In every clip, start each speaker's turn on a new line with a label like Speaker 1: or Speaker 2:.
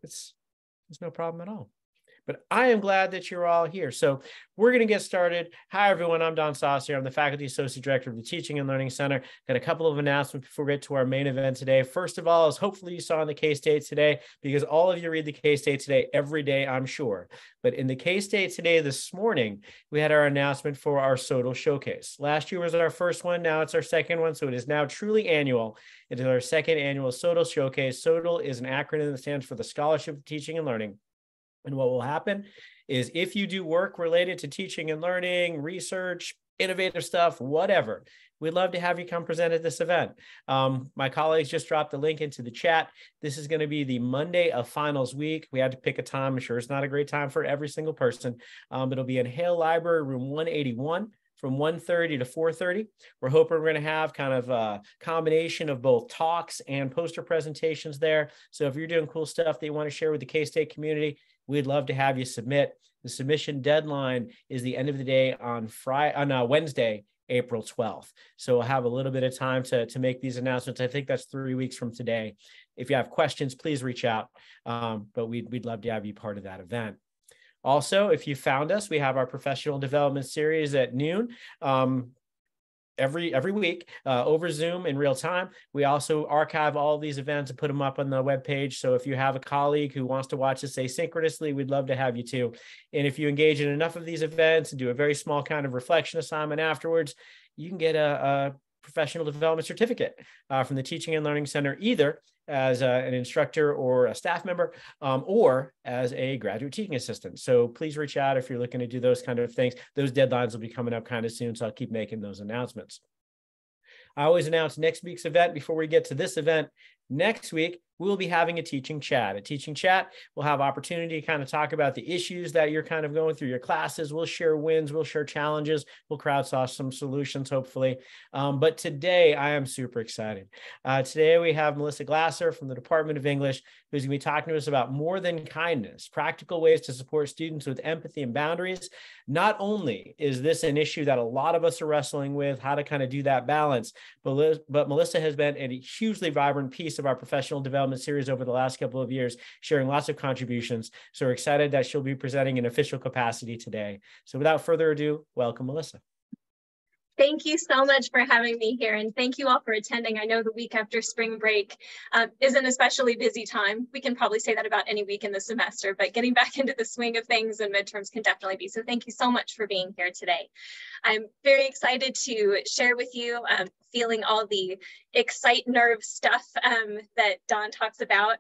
Speaker 1: It's no problem at all. But I am glad that you're all here. So we're going to get started. Hi, everyone. I'm Don Saucier. I'm the Faculty Associate Director of the Teaching and Learning Center. Got a couple of announcements before we get to our main event today. First of all, as hopefully you saw in the K-State today, because all of you read the K-State today every day, I'm sure. But in the K-State today this morning, we had our announcement for our SOTL Showcase. Last year was our first one. Now it's our second one. So it is now truly annual. It is our second annual SOTL Showcase. SOTL is an acronym that stands for the Scholarship of Teaching and Learning. And what will happen is if you do work related to teaching and learning, research, innovative stuff, whatever, we'd love to have you come present at this event. My colleagues just dropped the link into the chat. This is going to be the Monday of finals week. We had to pick a time. I'm sure it's not a great time for every single person. It'll be in Hale Library, room 181. From 1:30 to 4:30. We're hoping we're going to have kind of a combination of both talks and poster presentations there. So if you're doing cool stuff that you want to share with the K-State community, we'd love to have you submit. The submission deadline is the end of the day on Wednesday, April 12th. So we'll have a little bit of time to make these announcements. I think that's 3 weeks from today. If you have questions, please reach out. But we'd love to have you part of that event. Also, if you found us, we have our professional development series at noon every week over Zoom in real time. We also archive all of these events and put them up on the webpage. So if you have a colleague who wants to watch this asynchronously, we'd love to have you too. And if you engage in enough of these events and do a very small kind of reflection assignment afterwards, you can get a professional development certificate from the Teaching and Learning Center, either as an instructor or a staff member, or as a graduate teaching assistant. So please reach out if you're looking to do those kind of things. Those deadlines will be coming up kind of soon, so I'll keep making those announcements. I always announce next week's event before we get to this event. Next week, we'll be having a teaching chat. A teaching chat, we'll have opportunity to kind of talk about the issues that you're kind of going through your classes. We'll share wins, we'll share challenges, we'll crowdsource some solutions, hopefully. But today, I am super excited. Today, we have Melissa Glaser from the Department of English, who's going to be talking to us about more than kindness, practical ways to support students with empathy and boundaries. Not only is this an issue that a lot of us are wrestling with, how to kind of do that balance, but Melissa has been a hugely vibrant piece of our professional development series over the last couple of years, sharing lots of contributions. So we're excited that she'll be presenting in official capacity today. So without further ado, welcome, Melissa.
Speaker 2: Thank you so much for having me here, and thank you all for attending. I know the week after spring break is an especially busy time. We can probably say that about any week in the semester, but getting back into the swing of things and midterms can definitely be. So thank you so much for being here today. I'm very excited to share with you, feeling all the excite nerve stuff that Don talks about,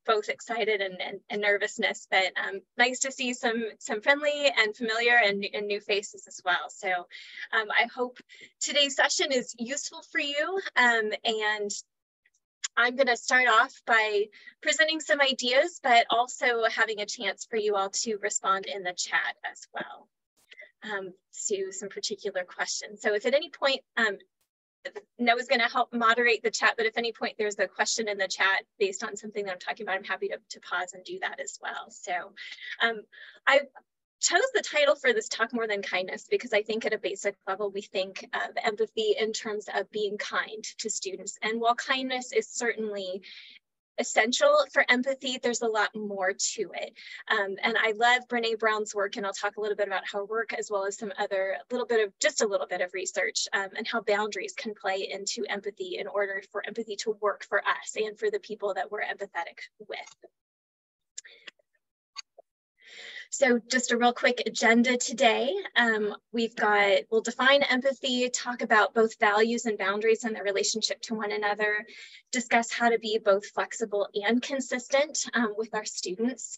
Speaker 2: both excited and nervousness, but nice to see some friendly and familiar and new faces as well. So I hope today's session is useful for you, and I'm going to start off by presenting some ideas, but also having a chance for you all to respond in the chat as well to some particular questions. So if at any point, Noah's going to help moderate the chat, but if at any point there's a question in the chat based on something that I'm talking about, I'm happy to pause and do that as well. So I chose the title for this talk, More Than Kindness, because I think at a basic level, we think of empathy in terms of being kind to students. And while kindness is certainly essential for empathy, there's a lot more to it. And I love Brene Brown's work, and I'll talk a little bit about her work, as well as some other just a little bit of research, and how boundaries can play into empathy in order for empathy to work for us and for the people that we're empathetic with. So just a real quick agenda today. We'll define empathy, talk about both values and boundaries and their relationship to one another, discuss how to be both flexible and consistent with our students,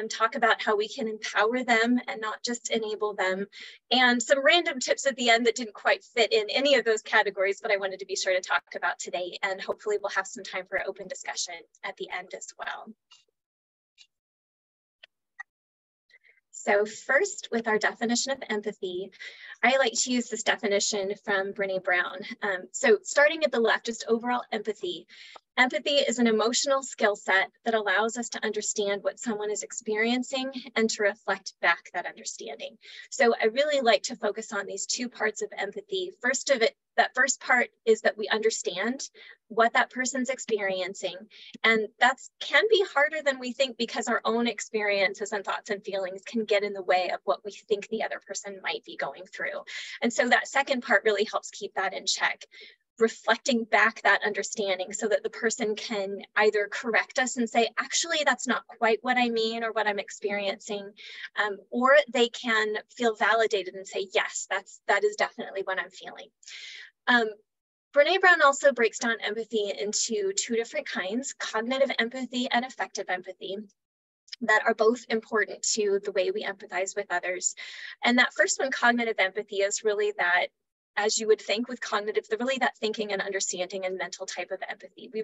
Speaker 2: talk about how we can empower them and not just enable them, and some random tips at the end that didn't quite fit in any of those categories, but I wanted to be sure to talk about today, and hopefully we'll have some time for open discussion at the end as well. So first, with our definition of empathy, I like to use this definition from Brene Brown. So starting at the left, just overall empathy. Empathy is an emotional skill set that allows us to understand what someone is experiencing and to reflect back that understanding. So I really like to focus on these two parts of empathy. First That first part is that we understand what that person's experiencing. And that can be harder than we think because our own experiences and thoughts and feelings can get in the way of what we think the other person might be going through. And so that second part really helps keep that in check, reflecting back that understanding so that the person can either correct us and say, actually, that's not quite what I mean or what I'm experiencing, or they can feel validated and say, yes, that is definitely what I'm feeling. Brene Brown also breaks down empathy into two different kinds, cognitive empathy and affective empathy, that are both important to the way we empathize with others. And that first one, cognitive empathy, is really that, as you would think with cognitive, really that thinking and understanding and mental type of empathy. We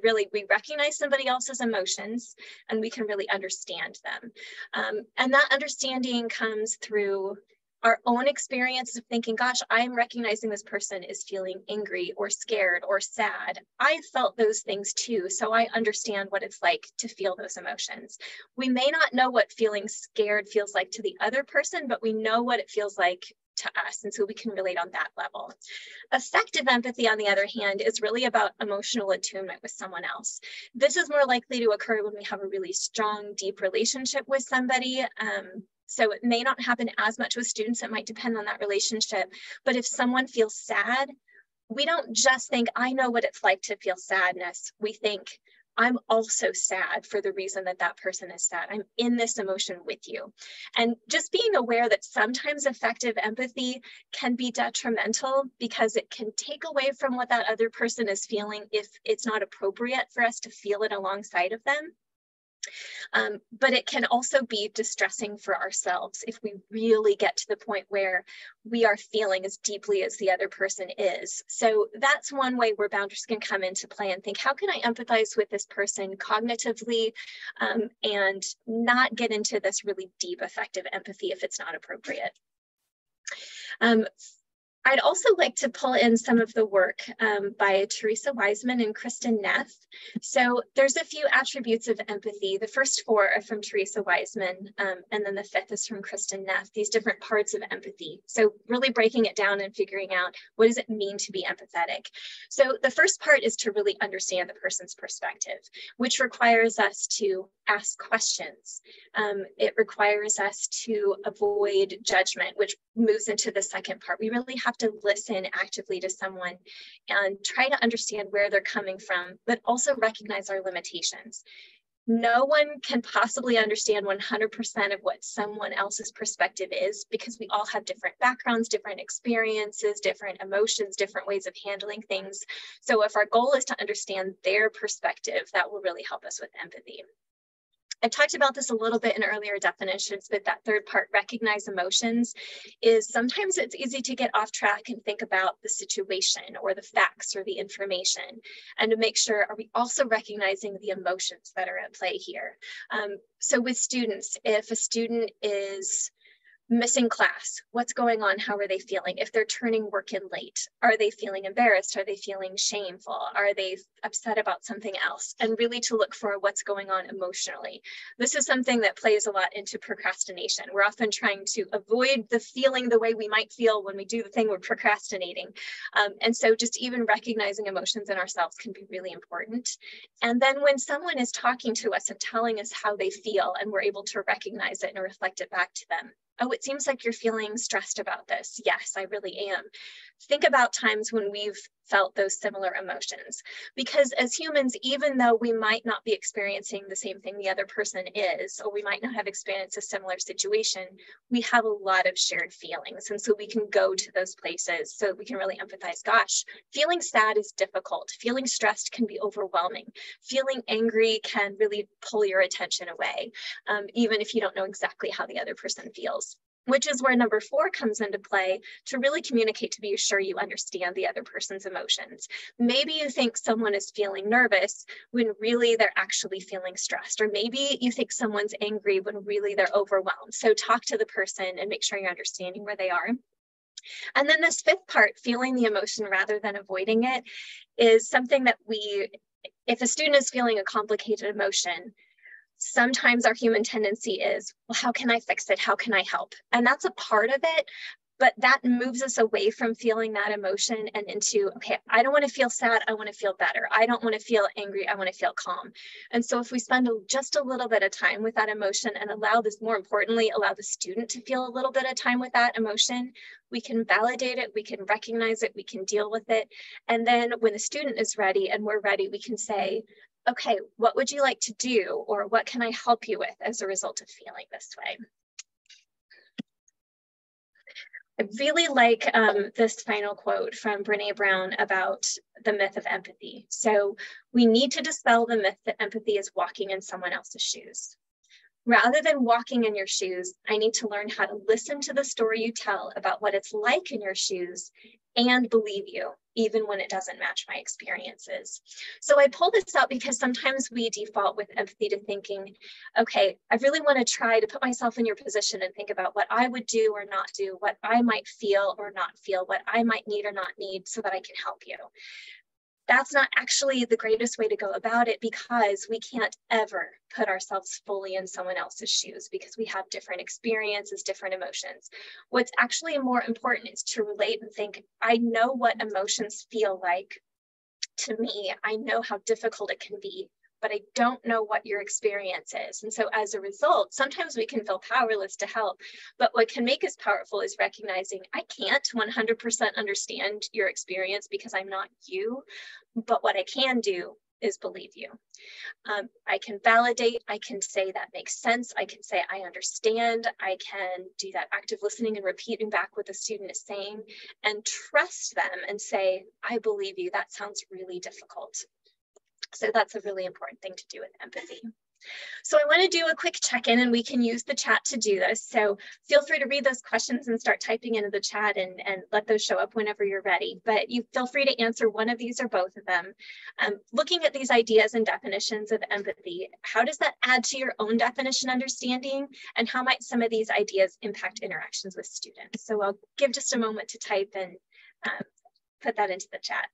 Speaker 2: recognize somebody else's emotions and we can really understand them. And that understanding comes through our own experience of thinking, gosh, I'm recognizing this person is feeling angry or scared or sad. I felt those things too, so I understand what it's like to feel those emotions. We may not know what feeling scared feels like to the other person, but we know what it feels like to us, and so we can relate on that level. Affective empathy, on the other hand, is really about emotional attunement with someone else. This is more likely to occur when we have a really strong, deep relationship with somebody. So it may not happen as much with students. It might depend on that relationship. But if someone feels sad, we don't just think, I know what it's like to feel sadness. We think, I'm also sad for the reason that that person is sad. I'm in this emotion with you. And just being aware that sometimes affective empathy can be detrimental because it can take away from what that other person is feeling if it's not appropriate for us to feel it alongside of them. But it can also be distressing for ourselves if we really get to the point where we are feeling as deeply as the other person is. So that's one way where boundaries can come into play and think, how can I empathize with this person cognitively and not get into this really deep affective empathy if it's not appropriate. I'd also like to pull in some of the work by Teresa Wiseman and Kristen Neff. So there's a few attributes of empathy. The first four are from Teresa Wiseman, and then the fifth is from Kristen Neff, these different parts of empathy. So really breaking it down and figuring out, what does it mean to be empathetic? So the first part is to really understand the person's perspective, which requires us to ask questions. It requires us to avoid judgment, which moves into the second part. We really have to listen actively to someone and try to understand where they're coming from, but also recognize our limitations. No one can possibly understand 100% of what someone else's perspective is because we all have different backgrounds, different experiences, different emotions, different ways of handling things. So if our goal is to understand their perspective, that will really help us with empathy. I talked about this a little bit in earlier definitions, but that third part, recognize emotions, is sometimes it's easy to get off track and think about the situation or the facts or the information, and to make sure, are we also recognizing the emotions that are at play here? So with students, if a student is missing class, what's going on? How are they feeling? If they're turning work in late, are they feeling embarrassed? Are they feeling shameful? Are they upset about something else? And really to look for what's going on emotionally. This is something that plays a lot into procrastination. We're often trying to avoid the feeling the way we might feel when we do the thing we're procrastinating. And so just even recognizing emotions in ourselves can be really important. And then when someone is talking to us and telling us how they feel, and we're able to recognize it and reflect it back to them. Oh, it seems like you're feeling stressed about this. Yes, I really am. Think about times when we've felt those similar emotions. Because as humans, even though we might not be experiencing the same thing the other person is, or we might not have experienced a similar situation, we have a lot of shared feelings. And so we can go to those places so we can really empathize. Gosh, feeling sad is difficult. Feeling stressed can be overwhelming. Feeling angry can really pull your attention away, even if you don't know exactly how the other person feels. Which is where number 4 comes into play, to really communicate, to be sure you understand the other person's emotions. Maybe you think someone is feeling nervous when really they're actually feeling stressed, or maybe you think someone's angry when really they're overwhelmed. So talk to the person and make sure you're understanding where they are. And then this 5th part, feeling the emotion rather than avoiding it, is something that if a student is feeling a complicated emotion, sometimes our human tendency is, well, how can I fix it? How can I help? And that's a part of it, But that moves us away from feeling that emotion and into, okay, I don't want to feel sad, I want to feel better. I don't want to feel angry, I want to feel calm. And so if we spend just a little bit of time with that emotion and allow this, more importantly, allow the student to feel a little bit of time with that emotion, we can validate it, we can recognize it, we can deal with it. And then when the student is ready and we're ready, we can say, okay, what would you like to do? Or what can I help you with as a result of feeling this way? I really like this final quote from Brené Brown about the myth of empathy. So we need to dispel the myth that empathy is walking in someone else's shoes. Rather than walking in your shoes, I need to learn how to listen to the story you tell about what it's like in your shoes and believe you, even when it doesn't match my experiences. So I pull this out because sometimes we default with empathy to thinking, okay, I really want to try to put myself in your position and think about what I would do or not do, what I might feel or not feel, what I might need or not need so that I can help you. That's not actually the greatest way to go about it, because we can't ever put ourselves fully in someone else's shoes because we have different experiences, different emotions. What's actually more important is to relate and think, I know what emotions feel like to me. I know how difficult it can be, but I don't know what your experience is. And so as a result, sometimes we can feel powerless to help, but what can make us powerful is recognizing I can't 100% understand your experience because I'm not you, but what I can do is believe you. I can validate, I can say that makes sense, I can say I understand, I can do that active listening and repeating back what the student is saying and trust them and say, I believe you, that sounds really difficult. So that's a really important thing to do with empathy. So I want to do a quick check-in, and we can use the chat to do this. So feel free to read those questions and start typing into the chat and let those show up whenever you're ready. But you feel free to answer one of these or both of them. Looking at these ideas and definitions of empathy, how does that add to your own definition understanding? And how might some of these ideas impact interactions with students? So I'll give just a moment to type and put that into the chat.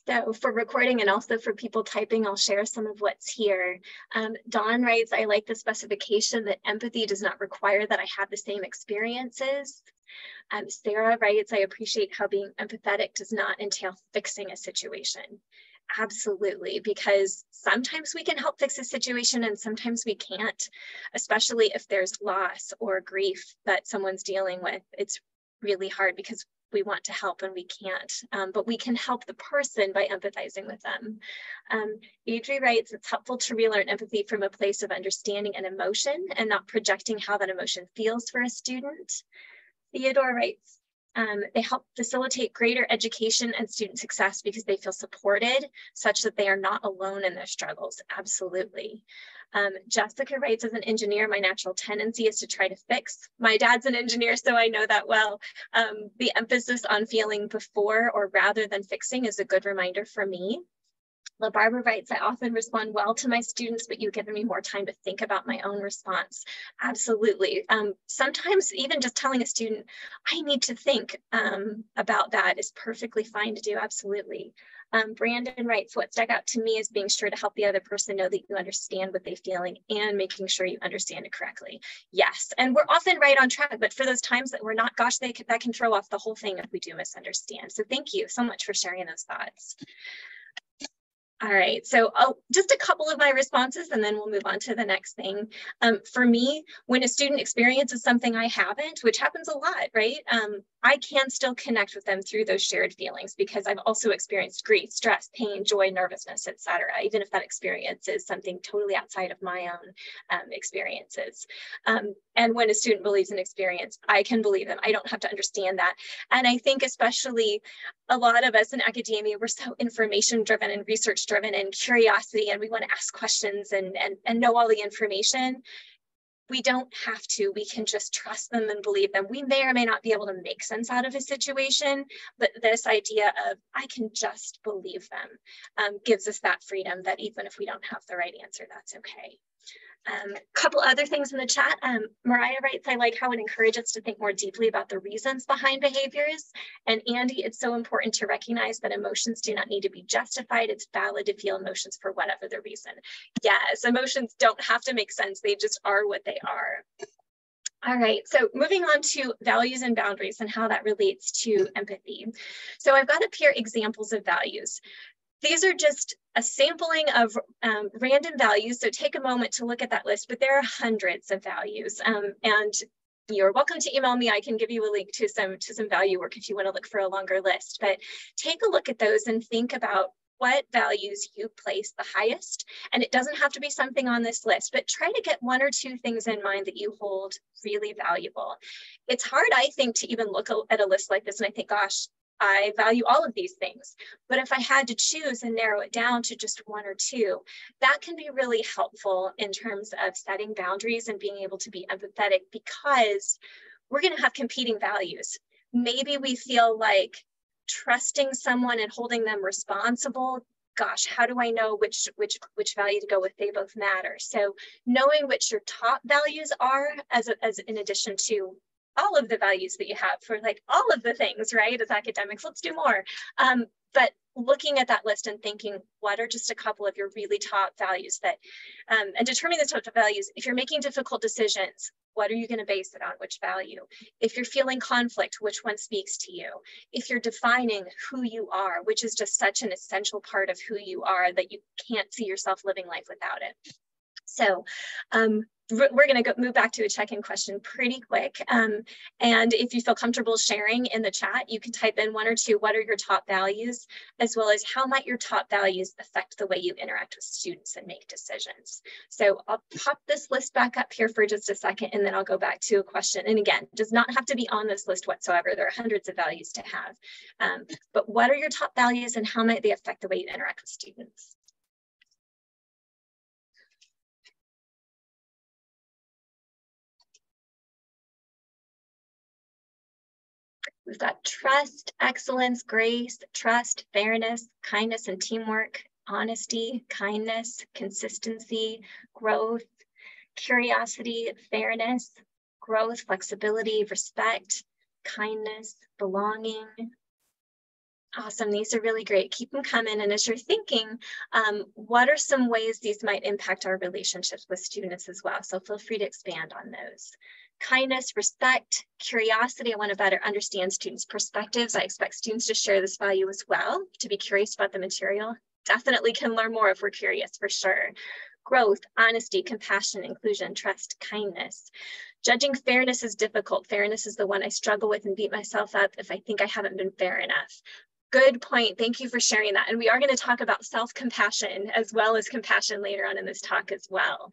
Speaker 2: So for recording and also for people typing, I'll share some of what's here. Dawn writes, I like the specification that empathy does not require that I have the same experiences. Sarah writes, I appreciate how being empathetic does not entail fixing a situation. Absolutely, because sometimes we can help fix a situation and sometimes we can't, especially if there's loss or grief that someone's dealing with. It's really hard because we want to help and we can't, but we can help the person by empathizing with them. Adri writes, it's helpful to relearn empathy from a place of understanding and emotion and not projecting how that emotion feels for a student. Theodore writes, they help facilitate greater education and student success because they feel supported such that they are not alone in their struggles. Absolutely. Jessica writes, as an engineer, my natural tendency is to try to fix. My dad's an engineer, so I know that well. The emphasis on feeling before or rather than fixing is a good reminder for me. La Barbara writes, I often respond well to my students, but you've given me more time to think about my own response. Absolutely. Sometimes even just telling a student, I need to think about that is perfectly fine to do. Absolutely. Brandon writes, what stuck out to me is being sure to help the other person know that you understand what they're feeling and making sure you understand it correctly. Yes, and we're often right on track, but for those times that we're not, gosh, that can throw off the whole thing if we do misunderstand. So thank you so much for sharing those thoughts. All right, so just a couple of my responses and then we'll move on to the next thing. For me, when a student experiences something I haven't, which happens a lot, right? I can still connect with them through those shared feelings because I've also experienced grief, stress, pain, joy, nervousness, etc. Even if that experience is something totally outside of my own experiences. And when a student believes an experience, I can believe them. I don't have to understand that. And I think especially a lot of us in academia, we're so information driven and research driven and curiosity, and we want to ask questions and know all the information. We don't have to. We can just trust them and believe them. We may or may not be able to make sense out of a situation, but this idea of I can just believe them gives us that freedom that even if we don't have the right answer, that's okay. A couple other things in the chat. Mariah writes, I like how it encourages us to think more deeply about the reasons behind behaviors. And Andy, it's so important to recognize that emotions do not need to be justified. It's valid to feel emotions for whatever the reason. Yes, emotions don't have to make sense. They just are what they are. All right, so moving on to values and boundaries and how that relates to empathy. So I've got up here examples of values. These are just a sampling of random values, so take a moment to look at that list, but there are hundreds of values, and you're welcome to email me. I can give you a link to some value work if you want to look for a longer list, but take a look at those and think about what values you place the highest. And it doesn't have to be something on this list, but try to get one or two things in mind that you hold really valuable. It's hard, I think, to even look at a list like this and I think, gosh, I value all of these things. But if I had to choose and narrow it down to just one or two, that can be really helpful in terms of setting boundaries and being able to be empathetic, because we're going to have competing values. Maybe we feel like trusting someone and holding them responsible. Gosh, how do I know which value to go with? They both matter. So knowing which your top values are as in addition to all of the values that you have for like all of the things, right? As academics, let's do more. But looking at that list and thinking, what are just a couple of your really top values that, and determining the top values. If you're making difficult decisions, what are you going to base it on? Which value? If you're feeling conflict, which one speaks to you? If you're defining who you are, which is just such an essential part of who you are that you can't see yourself living life without it. So we're going to move back to a check-in question pretty quick. And if you feel comfortable sharing in the chat, you can type in one or two, what are your top values, as well as how might your top values affect the way you interact with students and make decisions. So I'll pop this list back up here for just a second, and then I'll go back to a question. And again, it does not have to be on this list whatsoever. There are hundreds of values to have. But what are your top values and how might they affect the way you interact with students? We've got trust, excellence, grace, trust, fairness, kindness and teamwork, honesty, kindness, consistency, growth, curiosity, fairness, growth, flexibility, respect, kindness, belonging. Awesome, these are really great. Keep them coming. And as you're thinking, what are some ways these might impact our relationships with students as well? So feel free to expand on those. Kindness, respect, curiosity. I want to better understand students' perspectives. I expect students to share this value as well, to be curious about the material. Definitely can learn more if we're curious, for sure. Growth, honesty, compassion, inclusion, trust, kindness. Judging fairness is difficult. Fairness is the one I struggle with and beat myself up if I think I haven't been fair enough. Good point. Thank you for sharing that. And we are going to talk about self-compassion as well as compassion later on in this talk as well.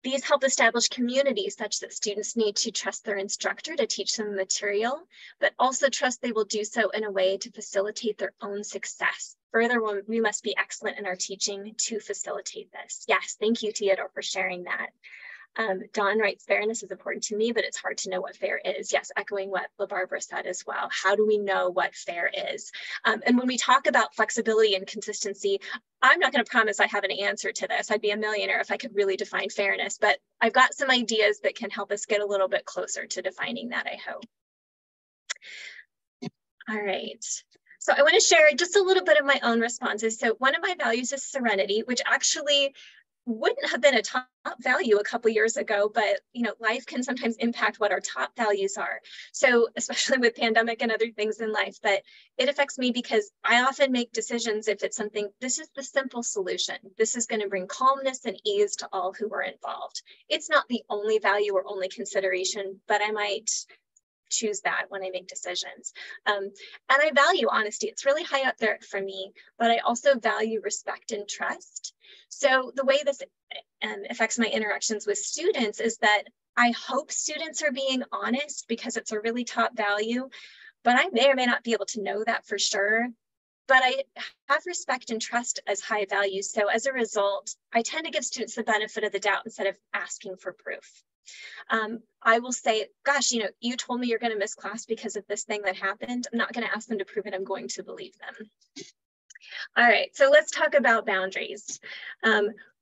Speaker 2: These help establish community such that students need to trust their instructor to teach them the material, but also trust they will do so in a way to facilitate their own success. Further, we must be excellent in our teaching to facilitate this. Yes, thank you, Theodore, for sharing that. Dawn writes, fairness is important to me, but it's hard to know what fair is. Yes, echoing what LaBarbara said as well. How do we know what fair is? And when we talk about flexibility and consistency, I'm not going to promise I have an answer to this. I'd be a millionaire if I could really define fairness, but I've got some ideas that can help us get a little bit closer to defining that, I hope. All right. So I want to share just a little bit of my own responses. So one of my values is serenity, which actually wouldn't have been a top value a couple years ago, but life can sometimes impact what our top values are. So especially with pandemic and other things in life, but it affects me because I often make decisions if it's something, this is the simple solution. This is going to bring calmness and ease to all who are involved. It's not the only value or only consideration, but I might choose that when I make decisions. And I value honesty. It's really high up there for me, but I also value respect and trust. So the way this affects my interactions with students is that I hope students are being honest because it's a really top value, but I may or may not be able to know that for sure. but I have respect and trust as high values. So as a result, I tend to give students the benefit of the doubt instead of asking for proof. I will say, gosh, you know, you told me you're going to miss class because of this thing that happened. I'm not going to ask them to prove it. I'm going to believe them. All right, so let's talk about boundaries.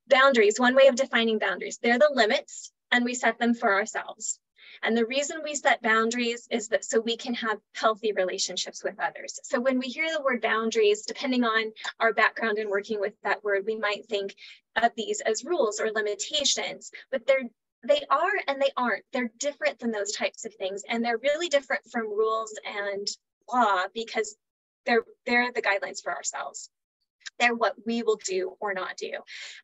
Speaker 2: Boundaries, one way of defining boundaries, they're the limits and we set them for ourselves. And the reason we set boundaries is that so we can have healthy relationships with others. So when we hear the word boundaries, depending on our background in working with that word, we might think of these as rules or limitations, but they are and they aren't. They're different than those types of things. And they're really different from rules and law because they're the guidelines for ourselves. They're what we will do or not do.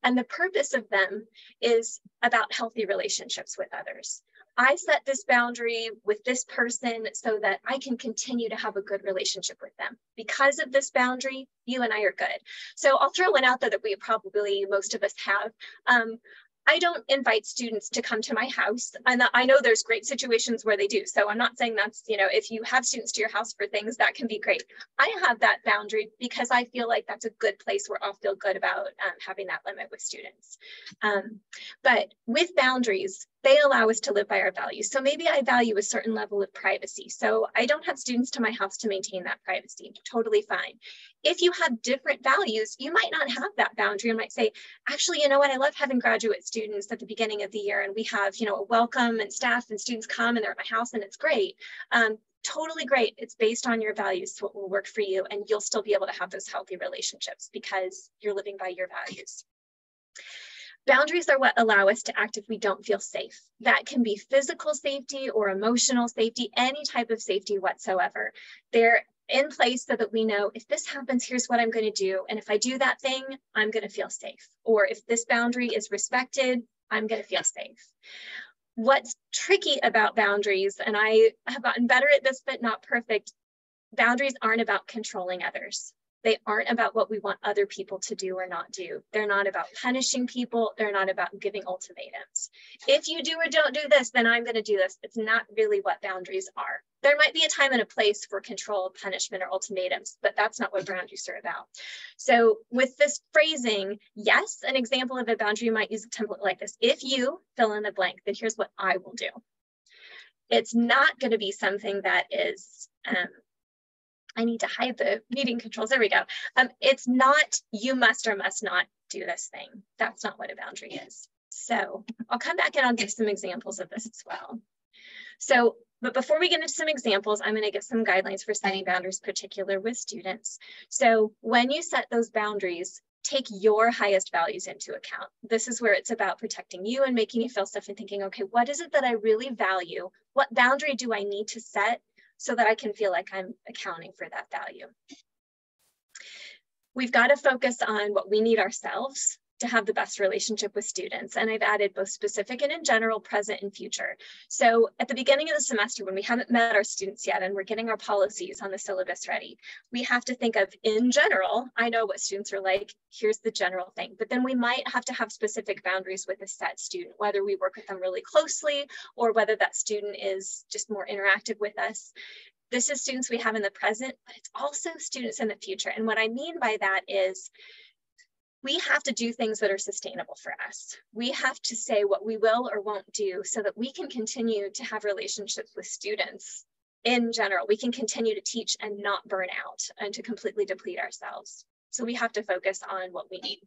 Speaker 2: And the purpose of them is about healthy relationships with others. I set this boundary with this person so that I can continue to have a good relationship with them. Because of this boundary, you and I are good. So I'll throw one out there that we probably, most of us have. I don't invite students to come to my house. And I know there's great situations where they do. So I'm not saying that's, you know, if you have students to your house for things, that can be great. I have that boundary because I feel like that's a good place where I'll feel good about having that limit with students. But with boundaries, they allow us to live by our values. So maybe I value a certain level of privacy. So I don't have students to my house to maintain that privacy. Totally fine. If you have different values, you might not have that boundary and might say, actually, you know what, I love having graduate students at the beginning of the year and we have, you know, a welcome and staff and students come and they're at my house and it's great. Totally great. It's based on your values, what will work for you, and you'll still be able to have those healthy relationships because you're living by your values. Boundaries are what allow us to act if we don't feel safe. That can be physical safety or emotional safety, any type of safety whatsoever. They're in place so that we know if this happens, here's what I'm going to do. And if I do that thing, I'm going to feel safe. Or if this boundary is respected, I'm going to feel safe. What's tricky about boundaries, and I have gotten better at this, but not perfect, boundaries aren't about controlling others. They aren't about what we want other people to do or not do. They're not about punishing people. They're not about giving ultimatums. If you do or don't do this, then I'm going to do this. It's not really what boundaries are. There might be a time and a place for control, punishment, or ultimatums, but that's not what boundaries are about. So with this phrasing, yes, an example of a boundary, you might use a template like this. If you fill in the blank, then here's what I will do. It's not going to be something that is, I need to hide the meeting controls. There we go. It's not you must or must not do this thing. That's not what a boundary is. So I'll come back and I'll give some examples of this as well. So, but before we get into some examples, I'm going to give some guidelines for setting boundaries, particular with students. So when you set those boundaries, take your highest values into account. This is where it's about protecting you and making you feel safe and thinking, okay, what is it that I really value? What boundary do I need to set so that I can feel like I'm accounting for that value? We've got to focus on what we need ourselves to have the best relationship with students. And I've added both specific and in general, present and future. So at the beginning of the semester, when we haven't met our students yet and we're getting our policies on the syllabus ready, we have to think of, in general, I know what students are like, here's the general thing. But then we might have to have specific boundaries with a set student, whether we work with them really closely or whether that student is just more interactive with us. This is students we have in the present, but it's also students in the future. And what I mean by that is, we have to do things that are sustainable for us. We have to say what we will or won't do so that we can continue to have relationships with students in general. We can continue to teach and not burn out and to completely deplete ourselves. So we have to focus on what we need.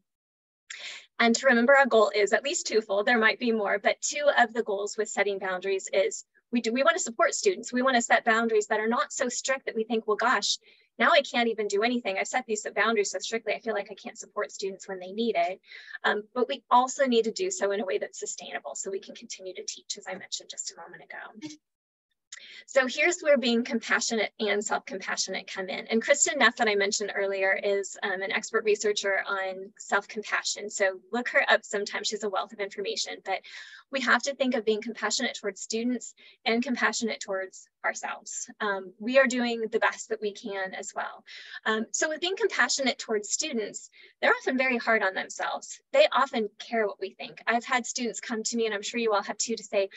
Speaker 2: And to remember, our goal is at least twofold. There might be more, but two of the goals with setting boundaries is we want to support students. We want to set boundaries that are not so strict that we think, well, gosh, now I can't even do anything. I set these boundaries so strictly, I feel like I can't support students when they need it. But we also need to do so in a way that's sustainable so we can continue to teach, as I mentioned just a moment ago. So here's where being compassionate and self-compassionate come in. And Kristen Neff, that I mentioned earlier, is an expert researcher on self-compassion. So look her up sometime. She's a wealth of information. But we have to think of being compassionate towards students and compassionate towards ourselves. We are doing the best that we can as well. So with being compassionate towards students, they're often very hard on themselves. They often care what we think. I've had students come to me, and I'm sure you all have too, to say,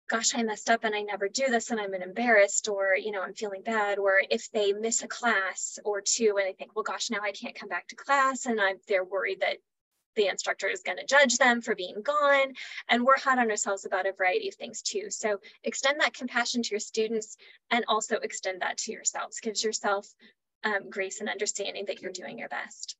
Speaker 2: gosh, I messed up and I never do this and I'm embarrassed, or, you know, I'm feeling bad, or if they miss a class or two and they think, well, gosh, now I can't come back to class, and they're worried that the instructor is going to judge them for being gone. And we're hard on ourselves about a variety of things too. So extend that compassion to your students and also extend that to yourselves. Gives yourself grace and understanding that you're doing your best.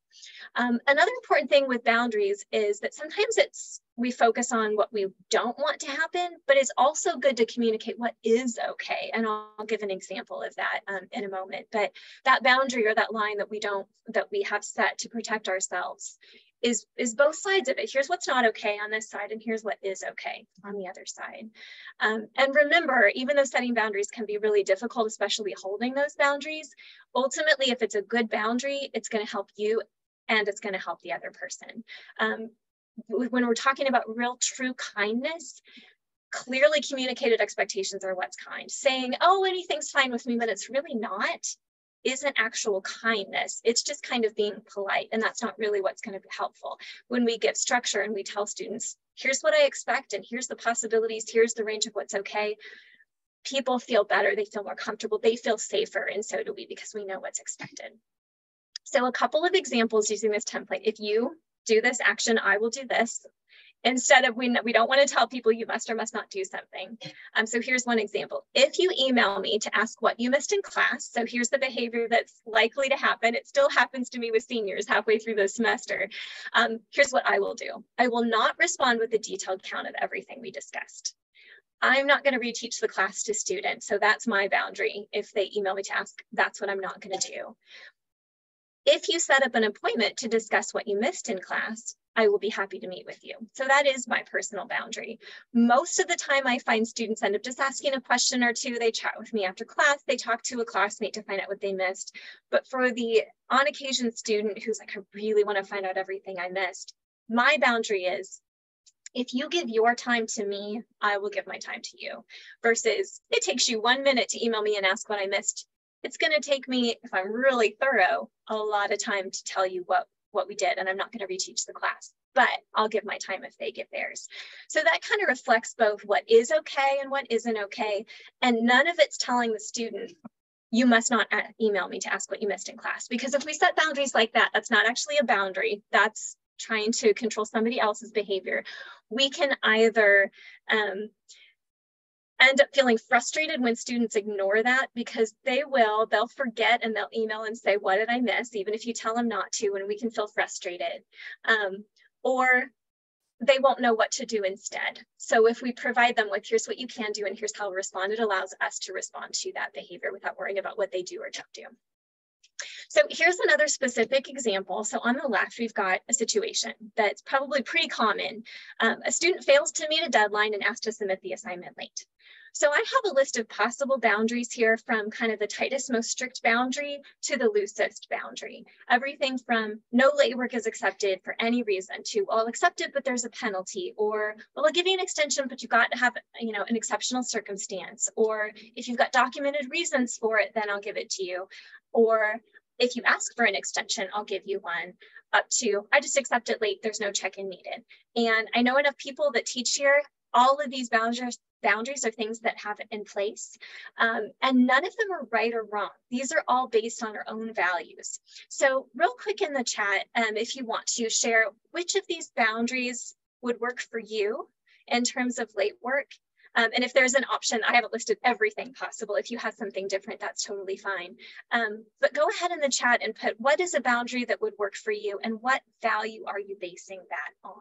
Speaker 2: Another important thing with boundaries is that sometimes we focus on what we don't want to happen, but it's also good to communicate what is okay. And I'll give an example of that in a moment. But that boundary or that line that we have set to protect ourselves is both sides of it. Here's what's not okay on this side, and here's what is okay on the other side. And remember, even though setting boundaries can be really difficult, especially holding those boundaries, ultimately, if it's a good boundary, it's going to help you and it's going to help the other person. When we're talking about real, true kindness, clearly communicated expectations are what's kind. Saying, oh, anything's fine with me, but it's really not, isn't actual kindness. It's just kind of being polite, and that's not really what's going to be helpful. When we give structure and we tell students, here's what I expect, and here's the possibilities, here's the range of what's okay, people feel better, they feel more comfortable, they feel safer, and so do we, because we know what's expected. So a couple of examples using this template. If you do this action, I will do this. Instead of, we don't want to tell people you must or must not do something. So here's one example. If you email me to ask what you missed in class, so here's the behavior that's likely to happen. It still happens to me with seniors halfway through the semester. Here's what I will do. I will not respond with a detailed count of everything we discussed. I'm not going to reteach the class to students, so that's my boundary. If they email me to ask, that's what I'm not going to do. If you set up an appointment to discuss what you missed in class, I will be happy to meet with you. So that is my personal boundary. Most of the time I find students end up just asking a question or two. They chat with me after class. They talk to a classmate to find out what they missed. But for the on occasion student who's like, I really want to find out everything I missed, my boundary is, if you give your time to me, I will give my time to you. Versus it takes you 1 minute to email me and ask what I missed. It's going to take me, if I'm really thorough, a lot of time to tell you what we did, and I'm not going to reteach the class, but I'll give my time if they give theirs. So that kind of reflects both what is okay and what isn't okay, and none of it's telling the student, you must not email me to ask what you missed in class, because if we set boundaries like that, that's not actually a boundary. That's trying to control somebody else's behavior. We can either end up feeling frustrated when students ignore that, because they'll forget and they'll email and say, what did I miss? Even if you tell them not to, and we can feel frustrated. Or they won't know what to do instead. So if we provide them with, here's what you can do and here's how I'll respond, it allows us to respond to that behavior without worrying about what they do or don't do. So here's another specific example. So on the left, we've got a situation that's probably pretty common. A student fails to meet a deadline and asks to submit the assignment late. So I have a list of possible boundaries here, from kind of the tightest, most strict boundary to the loosest boundary. Everything from no late work is accepted for any reason to, well, I'll accept it, but there's a penalty, or, well, I'll give you an extension, but you've got to have, an exceptional circumstance, or if you've got documented reasons for it, then I'll give it to you. Or if you ask for an extension, I'll give you one, up to, I just accept it late, there's no check-in needed. And I know enough people that teach here, all of these boundaries are things that have it in place. And none of them are right or wrong. These are all based on our own values. So real quick in the chat, if you want to share which of these boundaries would work for you in terms of late work. And if there's an option, I haven't listed everything possible. If you have something different, that's totally fine. But go ahead in the chat and put, what is a boundary that would work for you, and what value are you basing that on?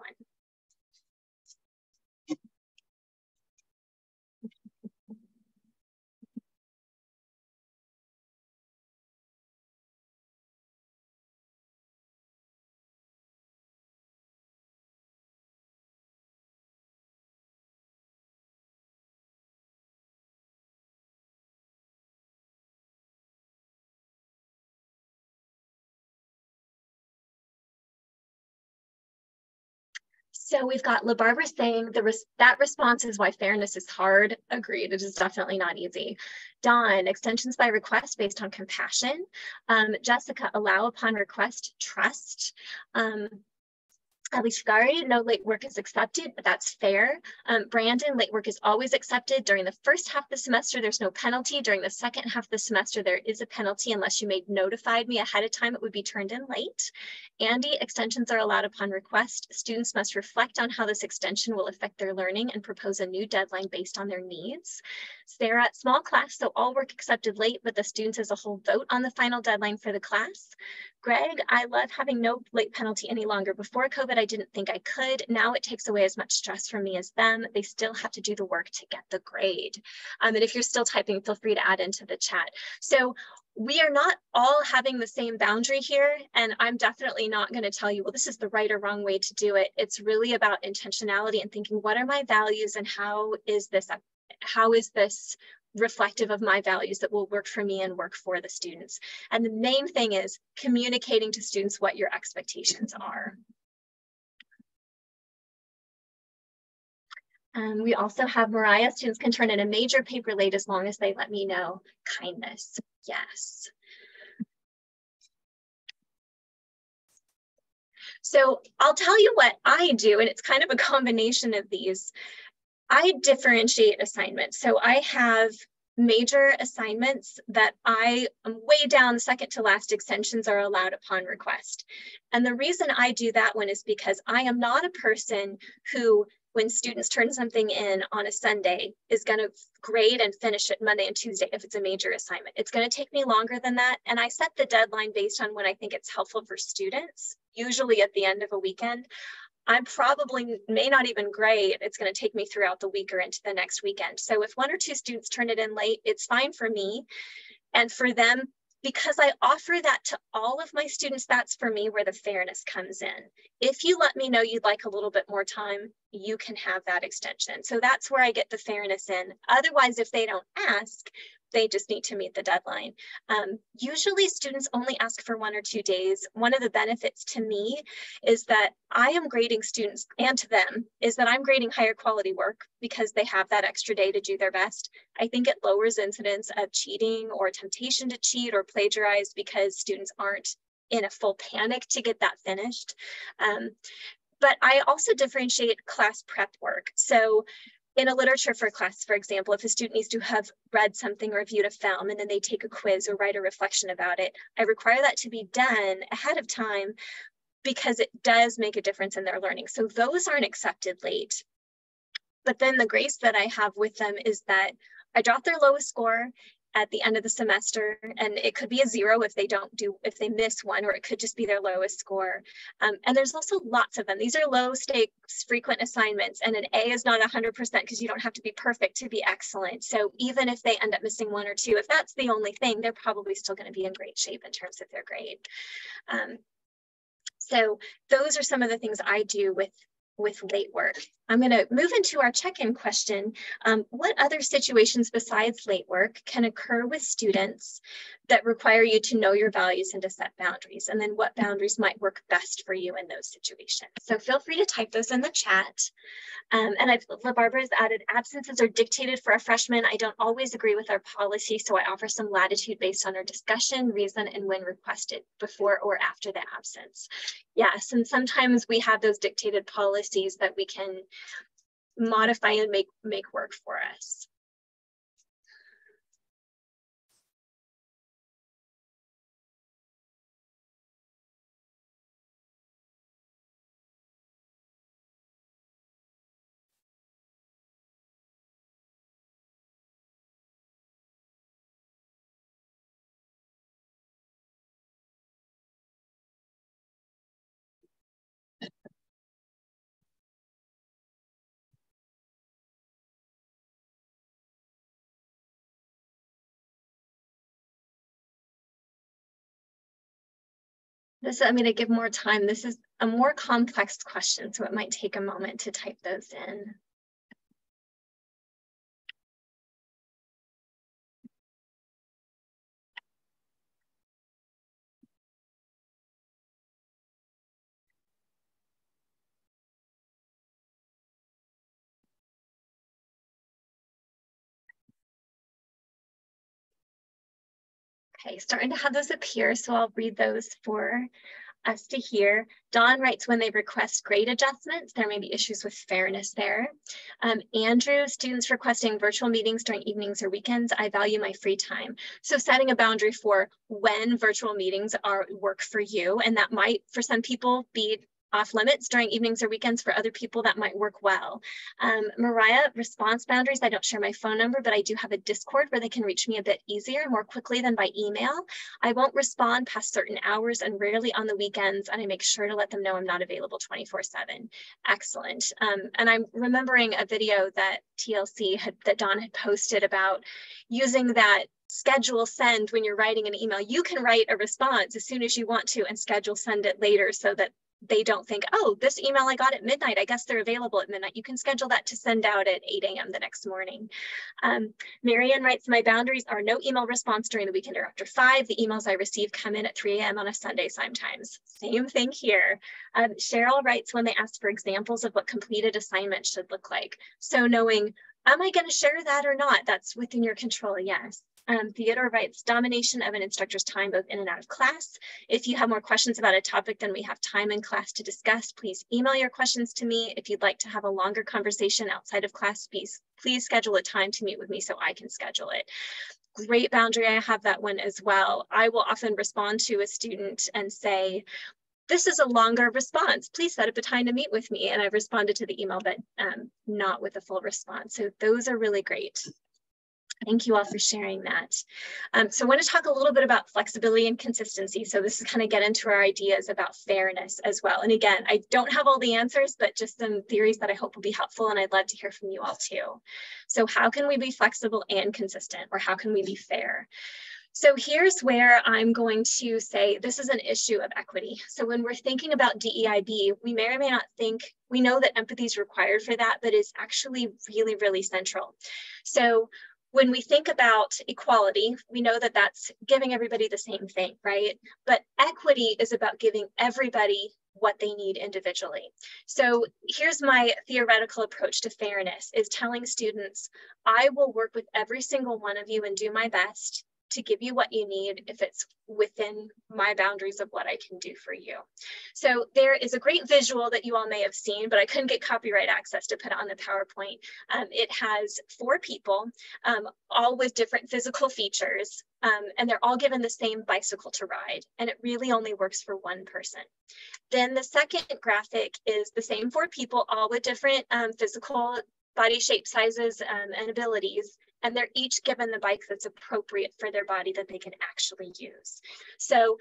Speaker 2: So we've got LaBarbara saying that response is why fairness is hard. Agreed, it is definitely not easy. Dawn, extensions by request based on compassion. Jessica, allow upon request, trust. Alishgari, no late work is accepted, but that's fair. Brandon, late work is always accepted. During the first half of the semester, there's no penalty. During the second half of the semester, there is a penalty unless you notified me ahead of time, it would be turned in late. Andy, extensions are allowed upon request. Students must reflect on how this extension will affect their learning and propose a new deadline based on their needs. Sarah, small class, so all work accepted late, but the students as a whole vote on the final deadline for the class. Greg, I love having no late penalty any longer. Before COVID, I didn't think I could. Now it takes away as much stress from me as them. They still have to do the work to get the grade. And if you're still typing, feel free to add into the chat. So we are not all having the same boundary here. And I'm definitely not going to tell you, well, this is the right or wrong way to do it. It's really about intentionality and thinking, what are my values and how is this reflective of my values that will work for me and work for the students. And the main thing is communicating to students what your expectations are. We also have Mariah, students can turn in a major paper late as long as they let me know. Kindness, yes. So I'll tell you what I do, and it's kind of a combination of these. I differentiate assignments. So I have major assignments that I am way down, second to last extensions are allowed upon request. And the reason I do that one is because I am not a person who, when students turn something in on a Sunday, is going to grade and finish it Monday and Tuesday if it's a major assignment. It's going to take me longer than that. And I set the deadline based on when I think it's helpful for students, usually at the end of a weekend. I probably may not even grade. It's going to take me throughout the week or into the next weekend. So if one or two students turn it in late, it's fine for me. And for them, because I offer that to all of my students, that's for me where the fairness comes in. If you let me know you'd like a little bit more time, you can have that extension. So that's where I get the fairness in. Otherwise, if they don't ask, they just need to meet the deadline. Usually students only ask for 1 or 2 days. One of the benefits to me is that I am grading students, and to them, is that I'm grading higher quality work because they have that extra day to do their best. I think it lowers incidence of cheating or temptation to cheat or plagiarize because students aren't in a full panic to get that finished. But I also differentiate class prep work. So in a literature for class, for example, if a student needs to have read something or viewed a film and then they take a quiz or write a reflection about it, I require that to be done ahead of time because it does make a difference in their learning. So those aren't accepted late. But then the grace that I have with them is that I drop their lowest score at the end of the semester, and it could be a 0 if they miss one, or it could just be their lowest score. And there's also lots of them. These are low stakes, frequent assignments, and an A is not 100% because you don't have to be perfect to be excellent. So even if they end up missing 1 or 2, if that's the only thing, they're probably still going to be in great shape in terms of their grade. So those are some of the things I do with late work. I'm going to move into our check-in question. What other situations besides late work can occur with students that require you to know your values and to set boundaries? And then what boundaries might work best for you in those situations? So feel free to type those in the chat. And Barbara's added, absences are dictated for a freshman. I don't always agree with our policy, so I offer some latitude based on our discussion, reason, and when requested, before or after the absence. Yes, and sometimes we have those dictated policies that we can modify and make work for us. I'm going to give more time. This is a more complex question, so it might take a moment to type those in. Okay, starting to have those appear, so I'll read those for us to hear. Dawn writes, when they request grade adjustments, there may be issues with fairness there. Andrew, students requesting virtual meetings during evenings or weekends. I value my free time. So setting a boundary for when virtual meetings work for you, and that might, for some people, be off limits during evenings or weekends. For other people, that might work well. Mariah, response boundaries. I don't share my phone number, but I do have a Discord where they can reach me a bit easier, more quickly than by email. I won't respond past certain hours and rarely on the weekends, and I make sure to let them know I'm not available 24/7. Excellent. And I'm remembering a video that that Dawn had posted about using that schedule send when you're writing an email. You can write a response as soon as you want to and schedule send it later so that they don't think, oh, this email I got at midnight, I guess they're available at midnight. You can schedule that to send out at 8 a.m. the next morning. Marianne writes, my boundaries are no email response during the weekend or after 5. The emails I receive come in at 3 a.m. on a Sunday sometimes. Same thing here. Cheryl writes, when they ask for examples of what completed assignments should look like. So knowing, am I going to share that or not? That's within your control, yes. Theodore writes, domination of an instructor's time both in and out of class. If you have more questions about a topic than we have time in class to discuss, please email your questions to me. If you'd like to have a longer conversation outside of class, please schedule a time to meet with me so I can schedule it. Great boundary. I have that one as well. I will often respond to a student and say, this is a longer response. Please set up a time to meet with me. And I've responded to the email, but not with a full response. So those are really great. Thank you all for sharing that. So I want to talk a little bit about flexibility and consistency. So this is kind of get into our ideas about fairness as well. And again, I don't have all the answers, but just some theories that I hope will be helpful. And I'd love to hear from you all too. So how can we be flexible and consistent, or how can we be fair? So here's where I'm going to say this is an issue of equity. So when we're thinking about DEIB, we may or may not think, we know that empathy is required for that, but it's actually really, really central. So when we think about equality, we know that that's giving everybody the same thing, right? But equity is about giving everybody what they need individually. So here's my theoretical approach to fairness, is telling students, I will work with every single one of you and do my best to give you what you need if it's within my boundaries of what I can do for you. So there is a great visual that you all may have seen, but I couldn't get copyright access to put it on the PowerPoint. It has 4 people, all with different physical features, and they're all given the same bicycle to ride, and it really only works for one person. Then the second graphic is the same 4 people, all with different physical body shape, sizes, and abilities. And they're each given the bike that's appropriate for their body that they can actually use. So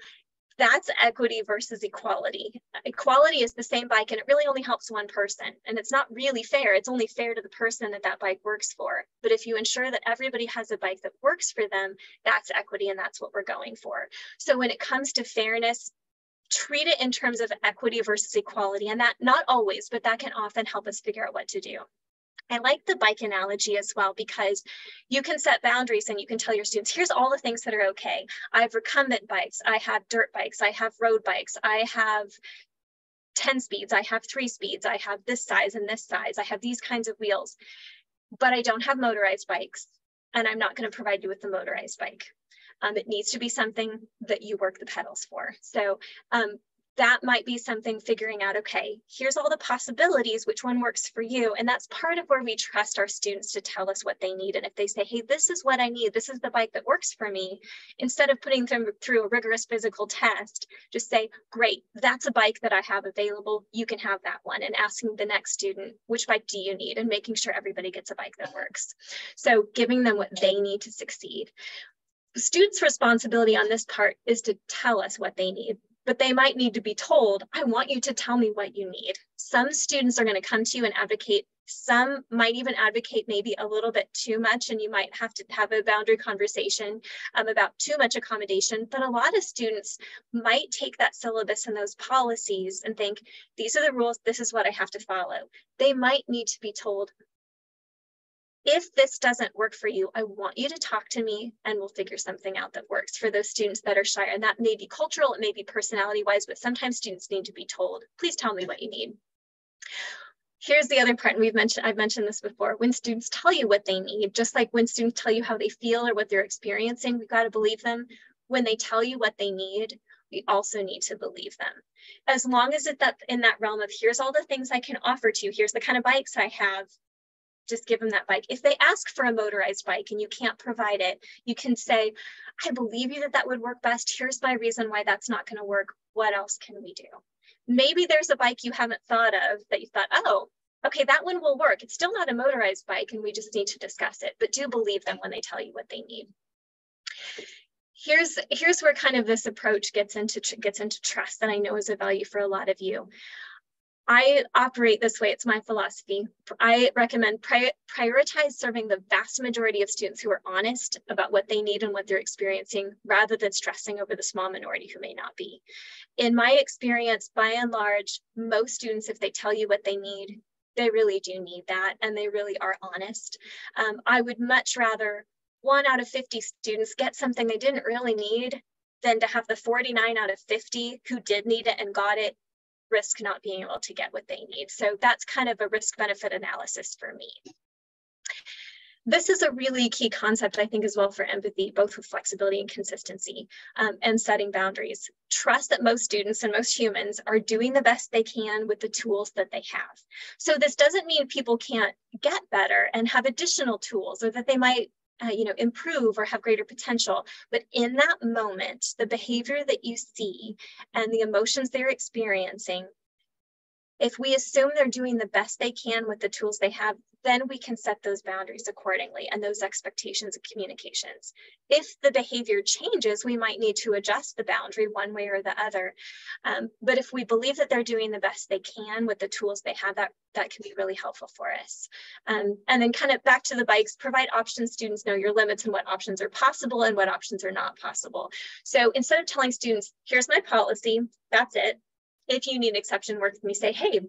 Speaker 2: that's equity versus equality. Equality is the same bike and it really only helps one person. And it's not really fair. It's only fair to the person that that bike works for. But if you ensure that everybody has a bike that works for them, that's equity, and that's what we're going for. So when it comes to fairness, treat it in terms of equity versus equality. And that, not always, but that can often help us figure out what to do. I like the bike analogy as well, because you can set boundaries and you can tell your students, here's all the things that are okay. I have recumbent bikes, I have dirt bikes, I have road bikes, I have 10 speeds, I have 3 speeds, I have this size and this size, I have these kinds of wheels, but I don't have motorized bikes, and I'm not going to provide you with the motorized bike. It needs to be something that you work the pedals for. So that might be something, figuring out, okay, here's all the possibilities, which one works for you? And that's part of where we trust our students to tell us what they need. And if they say, hey, this is what I need, this is the bike that works for me, instead of putting them through a rigorous physical test, just say, great, that's a bike that I have available, you can have that one. And asking the next student, which bike do you need? And making sure everybody gets a bike that works. So giving them what they need to succeed. The students' responsibility on this part is to tell us what they need. But they might need to be told, I want you to tell me what you need. Some students are going to come to you and advocate. Some might even advocate maybe a little bit too much, and you might have to have a boundary conversation about too much accommodation. But a lot of students might take that syllabus and those policies and think, these are the rules, this is what I have to follow. They might need to be told, if this doesn't work for you, I want you to talk to me and we'll figure something out that works for those students that are shy. And that may be cultural, it may be personality wise, but sometimes students need to be told, please tell me what you need. Here's the other part, and I've mentioned this before. When students tell you what they need, just like when students tell you how they feel or what they're experiencing, we've got to believe them. When they tell you what they need, we also need to believe them. As long as it's in that realm of, here's all the things I can offer to you, here's the kind of bikes I have, just give them that bike. If they ask for a motorized bike and you can't provide it, you can say, I believe you that would work best. Here's my reason why that's not going to work. What else can we do? Maybe there's a bike you haven't thought of that you thought, oh, okay, that one will work. It's still not a motorized bike and we just need to discuss it, but do believe them when they tell you what they need. Here's where kind of this approach gets into trust that I know is a value for a lot of you. I operate this way. It's my philosophy. I recommend prioritize serving the vast majority of students who are honest about what they need and what they're experiencing, rather than stressing over the small minority who may not be. In my experience, by and large, most students, if they tell you what they need, they really do need that, and they really are honest. I would much rather 1 out of 50 students get something they didn't really need than to have the 49 out of 50 who did need it and got it risk not being able to get what they need. So that's kind of a risk-benefit analysis for me. This is a really key concept, I think, as well for empathy, both with flexibility and consistency, and setting boundaries. Trust that most students and most humans are doing the best they can with the tools that they have. So this doesn't mean people can't get better and have additional tools, or that they might improve or have greater potential. But in that moment, the behavior that you see and the emotions they're experiencing, if we assume they're doing the best they can with the tools they have, then we can set those boundaries accordingly and those expectations and communications. If the behavior changes, we might need to adjust the boundary one way or the other. But if we believe that they're doing the best they can with the tools they have, that can be really helpful for us. And then kind of back to the bikes, provide options. Students know your limits and what options are possible and what options are not possible. So instead of telling students, here's my policy, that's it. If you need an exception, work with me, say, hey,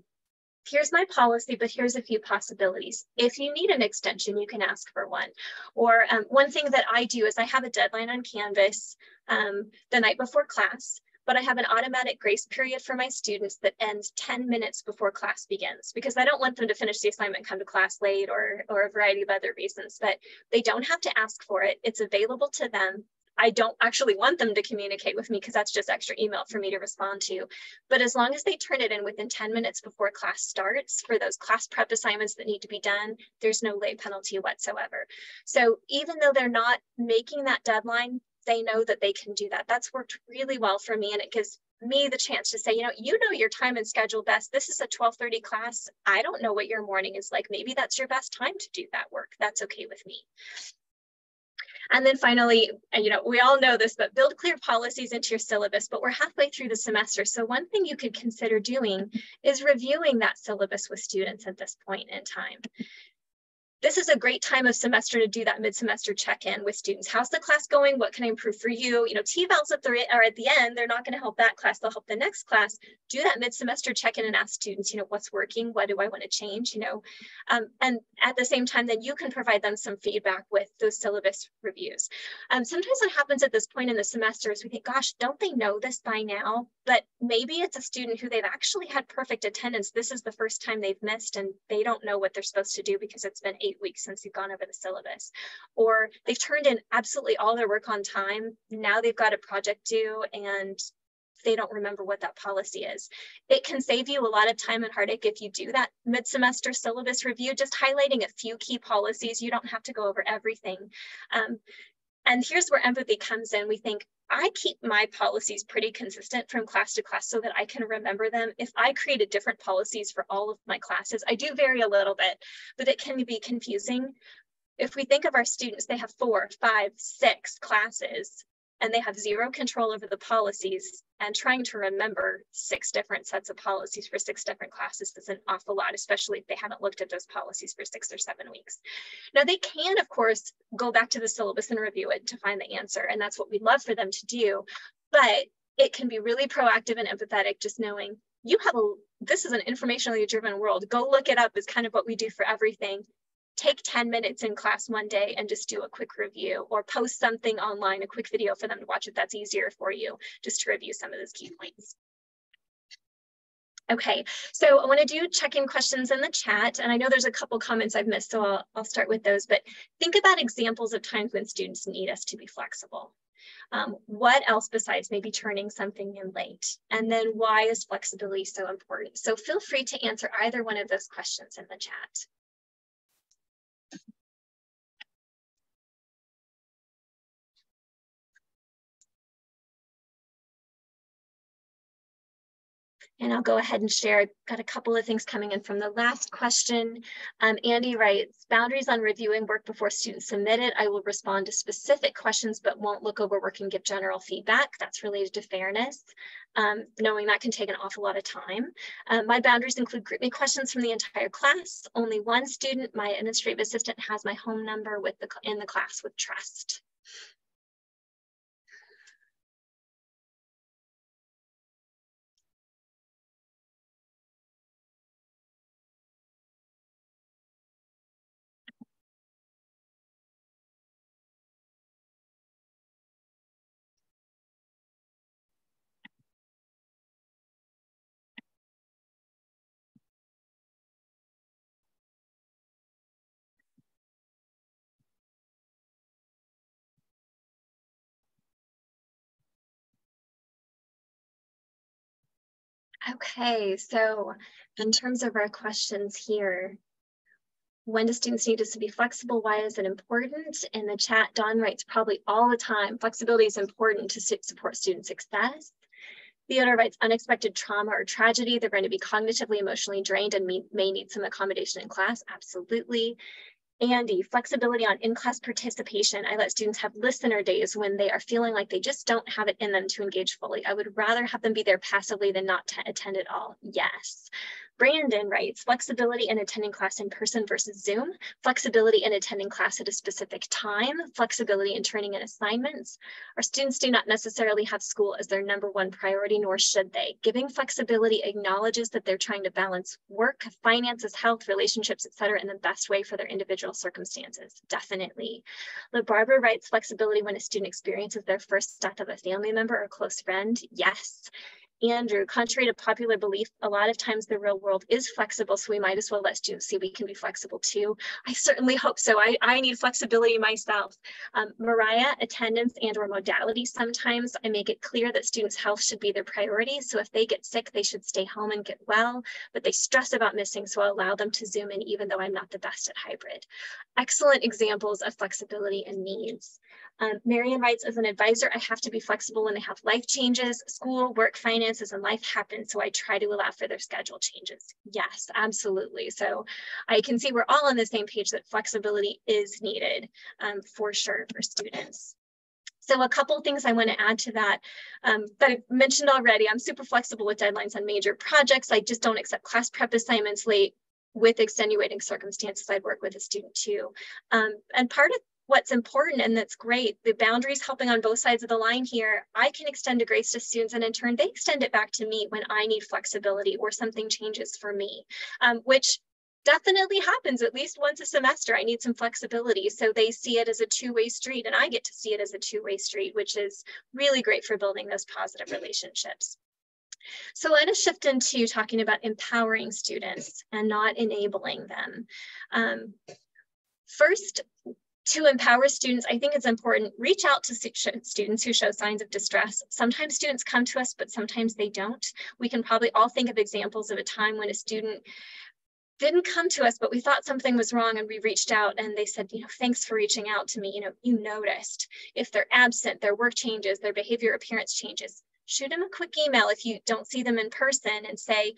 Speaker 2: here's my policy, but here's a few possibilities. If you need an extension, you can ask for one. Or one thing that I do is I have a deadline on Canvas the night before class, but I have an automatic grace period for my students that ends 10 minutes before class begins, because I don't want them to finish the assignment, come to class late, or a variety of other reasons. But they don't have to ask for it. It's available to them. I don't actually want them to communicate with me because that's just extra email for me to respond to. But as long as they turn it in within 10 minutes before class starts for those class prep assignments that need to be done, there's no late penalty whatsoever. So even though they're not making that deadline, they know that they can do that. That's worked really well for me, and it gives me the chance to say, you know your time and schedule best. This is a 12:30 class. I don't know what your morning is like. Maybe that's your best time to do that work. That's okay with me. And then finally, we all know this, but build clear policies into your syllabus. But we're halfway through the semester. So one thing you could consider doing is reviewing that syllabus with students at this point in time. This is a great time of semester to do that mid-semester check-in with students. How's the class going? What can I improve for you? T-vals are at the end. They're not going to help that class. They'll help the next class. Do that mid-semester check-in and ask students, what's working? What do I want to change? And at the same time, then you can provide them some feedback with those syllabus reviews. Sometimes what happens at this point in the semester is we think, gosh, don't they know this by now? But maybe it's a student who they've actually had perfect attendance. This is the first time they've missed, and they don't know what they're supposed to do because it's been 8 weeks since you've gone over the syllabus. Or they've turned in absolutely all their work on time. Now they've got a project due and they don't remember what that policy is. It can save you a lot of time and heartache if you do that mid-semester syllabus review, just highlighting a few key policies. You don't have to go over everything. And here's where empathy comes in. We think, I keep my policies pretty consistent from class to class so that I can remember them. If I created different policies for all of my classes, I do vary a little bit, but it can be confusing. If we think of our students, they have 4, 5, 6 classes, and they have zero control over the policies, and trying to remember 6 different sets of policies for 6 different classes is an awful lot, especially if they haven't looked at those policies for 6 or 7 weeks. Now, they can, of course, go back to the syllabus and review it to find the answer, and that's what we'd love for them to do, but it can be really proactive and empathetic, just knowing this is an informationally driven world. Go look it up is kind of what we do for everything. Take 10 minutes in class one day and just do a quick review, or post something online, a quick video for them to watch if that's easier for you, just to review some of those key points. Okay, so I want to do check-in questions in the chat, and I know there's a couple comments I've missed, so I'll start with those, but think about examples of times when students need us to be flexible. What else besides maybe turning something in late? And then why is flexibility so important? So feel free to answer either one of those questions in the chat. And I'll go ahead and share. I've got a couple of things coming in from the last question. Andy writes, boundaries on reviewing work before students submit it. I will respond to specific questions, but won't look over work and give general feedback. That's related to fairness, knowing that can take an awful lot of time. My boundaries include group me questions from the entire class. Only one student, my administrative assistant, has my home number in the class with trust. Okay, so in terms of our questions here, when do students need us to be flexible? Why is it important? In the chat, Dawn writes probably all the time, flexibility is important to support student success. Theodore writes unexpected trauma or tragedy. They're going to be cognitively, emotionally drained and may need some accommodation in class. Absolutely. Andy, flexibility on in-class participation. I let students have listener days when they are feeling like they just don't have it in them to engage fully. I would rather have them be there passively than not attend at all. Yes. Brandon writes, flexibility in attending class in person versus Zoom, flexibility in attending class at a specific time, flexibility in turning in assignments. Our students do not necessarily have school as their #1 priority, nor should they. Giving flexibility acknowledges that they're trying to balance work, finances, health, relationships, etc., in the best way for their individual circumstances. Definitely. LaBarbara writes, flexibility when a student experiences their first death of a family member or close friend. Yes. Andrew, contrary to popular belief, a lot of times the real world is flexible, so we might as well let students see we can be flexible too. I certainly hope so. I need flexibility myself. Mariah, attendance and or modality. Sometimes I make it clear that students' health should be their priority. So if they get sick, they should stay home and get well, but they stress about missing, so I'll allow them to Zoom in even though I'm not the best at hybrid. Excellent examples of flexibility and needs. Marian writes, as an advisor, I have to be flexible when they have life changes, school, work, finances, and life happen. So I try to allow for their schedule changes. Yes, absolutely. So I can see we're all on the same page that flexibility is needed for sure for students. So a couple of things I want to add to that that I mentioned already. I'm super flexible with deadlines on major projects. I just don't accept class prep assignments late with extenuating circumstances. I'd work with a student too. And part of what's important, and that's great, the boundaries helping on both sides of the line here, I can extend a grace to students and in turn, they extend it back to me when I need flexibility or something changes for me, which definitely happens at least once a semester. I need some flexibility. So they see it as a two-way street and I get to see it as a two-way street, which is really great for building those positive relationships. So let us shift into talking about empowering students and not enabling them. First, to empower students, I think it's important, reach out to students who show signs of distress. Sometimes students come to us, but sometimes they don't. We can probably all think of examples of a time when a student didn't come to us, but we thought something was wrong and we reached out and they said, thanks for reaching out to me. You noticed. If they're absent, their work changes, their behavior appearance changes. Shoot them a quick email if you don't see them in person and say,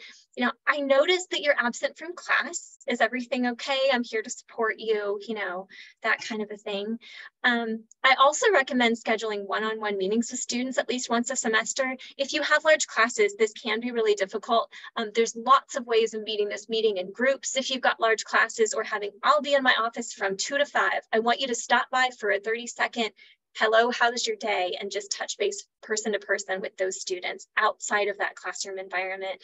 Speaker 2: I noticed that you're absent from class. Is everything okay? I'm here to support you, that kind of a thing. I also recommend scheduling one-on-one meetings with students at least once a semester. If you have large classes, this can be really difficult. There's lots of ways of meeting in groups. If you've got large classes or I'll be in my office from 2 to 5. I want you to stop by for a 30-second hello, how's your day? And just touch base person to person with those students outside of that classroom environment.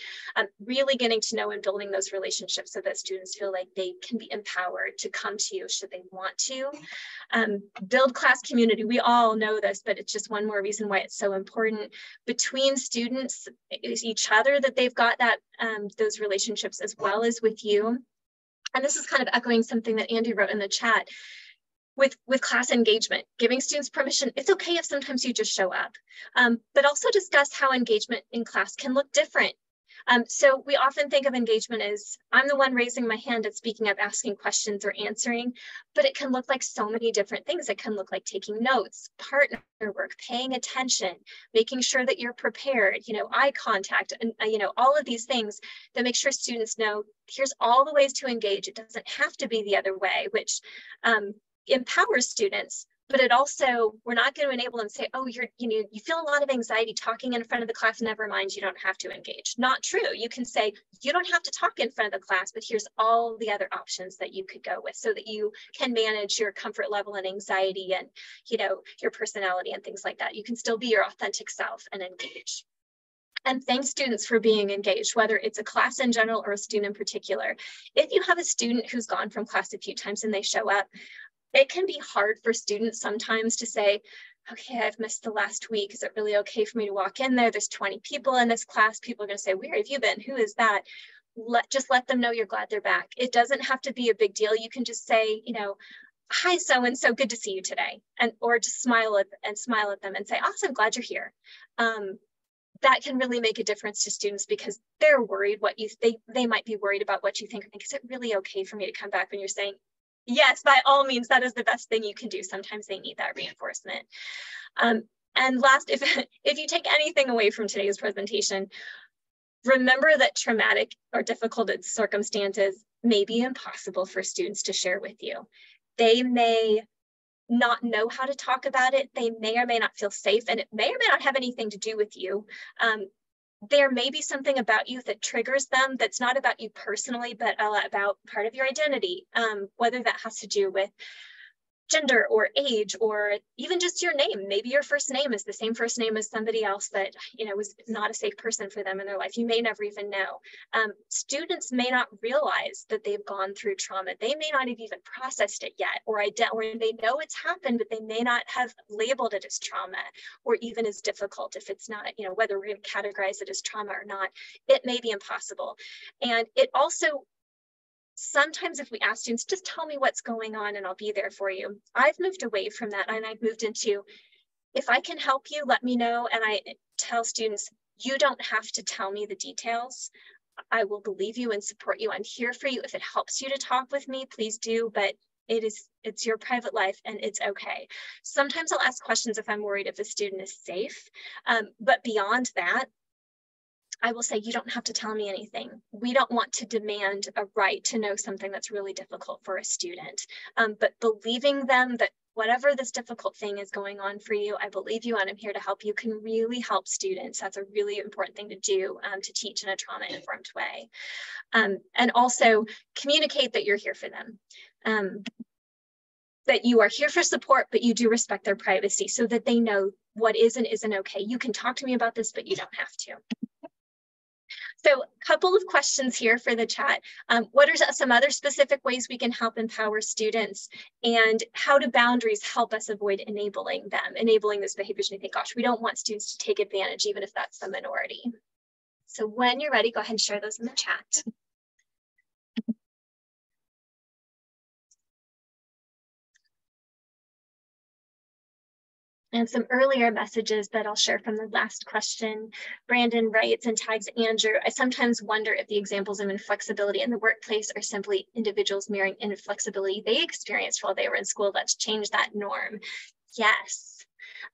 Speaker 2: Really getting to know and building those relationships so that students feel like they can be empowered to come to you should they want to. Build class community. We all know this, but it's just one more reason why it's so important between students, each other, that they've got that those relationships as well as with you. And this is kind of echoing something that Andy wrote in the chat. With class engagement, giving students permission. It's okay if sometimes you just show up, but also discuss how engagement in class can look different. So we often think of engagement as I'm the one raising my hand and speaking up, asking questions or answering, but it can look like so many different things. It can look like taking notes, partner work, paying attention, making sure that you're prepared, eye contact, and all of these things that make sure students know here's all the ways to engage. It doesn't have to be the other way, which empowers students, but it also, we're not going to enable them to say, oh, you feel a lot of anxiety talking in front of the class, never mind, you don't have to engage. Not true. You can say, you don't have to talk in front of the class, but here's all the other options that you could go with so that you can manage your comfort level and anxiety and, your personality and things like that. You can still be your authentic self and engage. And thank students for being engaged, whether it's a class in general or a student in particular. If you have a student who's gone from class a few times and they show up, it can be hard for students sometimes to say, okay, I've missed the last week. Is it really okay for me to walk in there? There's 20 people in this class. People are going to say, where have you been? Who is that? Just let them know you're glad they're back. It doesn't have to be a big deal. You can just say, hi, so-and-so, good to see you today. Or just smile at them and say, awesome, glad you're here. That can really make a difference to students because they're worried they might be worried about what you think. Is it really okay for me to come back when you're saying, yes, by all means, that is the best thing you can do. Sometimes they need that reinforcement. And last, if you take anything away from today's presentation, remember that traumatic or difficult circumstances may be impossible for students to share with you. They may not know how to talk about it. They may or may not feel safe, and it may or may not have anything to do with you. There may be something about you that triggers them that's not about you personally, but about part of your identity, whether that has to do with gender or age or even just your name. Maybe your first name is the same first name as somebody else that was not a safe person for them in their life. You may never even know. Students may not realize that they've gone through trauma. They may not have even processed it yet, or they know it's happened, but they may not have labeled it as trauma or even as difficult if it's not, whether we're going to categorize it as trauma or not. It may be impossible. And it also, sometimes if we ask students, just tell me what's going on and I'll be there for you. I've moved away from that and I've moved into, if I can help you, let me know. And I tell students, you don't have to tell me the details. I will believe you and support you. I'm here for you. If it helps you to talk with me, please do, but it's your private life and it's okay. Sometimes I'll ask questions if I'm worried if a student is safe, but beyond that, I will say, you don't have to tell me anything. We don't want to demand a right to know something that's really difficult for a student, but believing them that whatever this difficult thing is going on for you, I believe you and I'm here to help you, can really help students. That's a really important thing to do, to teach in a trauma-informed way. And also communicate that you're here for them. That you are here for support, but you do respect their privacy so that they know what is and isn't okay. You can talk to me about this, but you don't have to. So a couple of questions here for the chat. What are some other specific ways we can help empower students, and how do boundaries help us avoid enabling those behaviors? And I think, gosh, we don't want students to take advantage, even if that's the minority. So when you're ready, go ahead and share those in the chat. And some earlier messages that I'll share from the last question. Brandon writes and tags Andrew, I sometimes wonder if the examples of inflexibility in the workplace are simply individuals mirroring inflexibility they experienced while they were in school. Let's change that norm. Yes.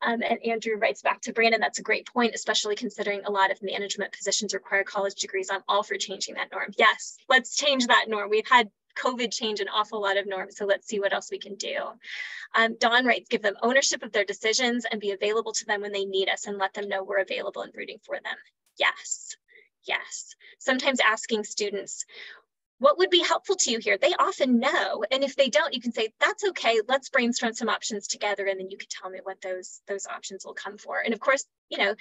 Speaker 2: And Andrew writes back to Brandon, that's a great point, especially considering a lot of management positions require college degrees. I'm all for changing that norm. Yes, let's change that norm. We've had COVID change an awful lot of norms, so let's see what else we can do. Dawn writes, give them ownership of their decisions and be available to them when they need us and let them know we're available and rooting for them. Yes, yes. Sometimes asking students, what would be helpful to you here? They often know. And if they don't, you can say, that's okay, let's brainstorm some options together. And then you can tell me what those options will come for. And of course, you know,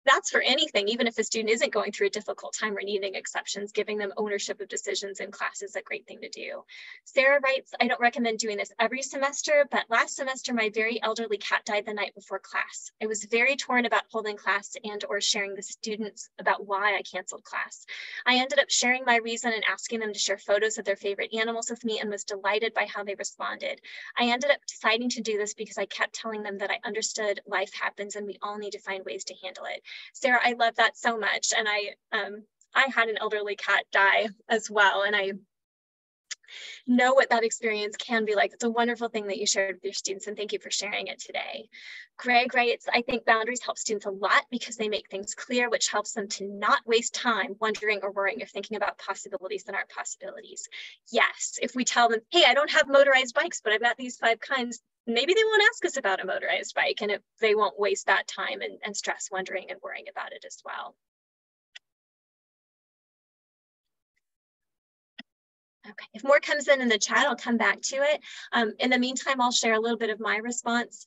Speaker 2: that's for anything, even if a student isn't going through a difficult time or needing exceptions, giving them ownership of decisions in class is a great thing to do. Sarah writes, I don't recommend doing this every semester, but last semester, my very elderly cat died the night before class. I was very torn about holding class and or sharing the students about why I canceled class. I ended up sharing my reason and asking them to share photos of their favorite animals with me and was delighted by how they responded. I ended up deciding to do this because I kept telling them that I understood life happens and we all need to find ways to handle it. Sarah, I love that so much. And I had an elderly cat die as well. And I know what that experience can be like. It's a wonderful thing that you shared with your students, and thank you for sharing it today. Greg writes, I think boundaries help students a lot because they make things clear, which helps them to not waste time wondering or worrying or thinking about possibilities that aren't possibilities. Yes, if we tell them, hey, I don't have motorized bikes, but I've got these 5 kinds, maybe they won't ask us about a motorized bike, and they won't waste that time and stress wondering and worrying about it as well. Okay, if more comes in the chat, I'll come back to it. In the meantime, I'll share a little bit of my response.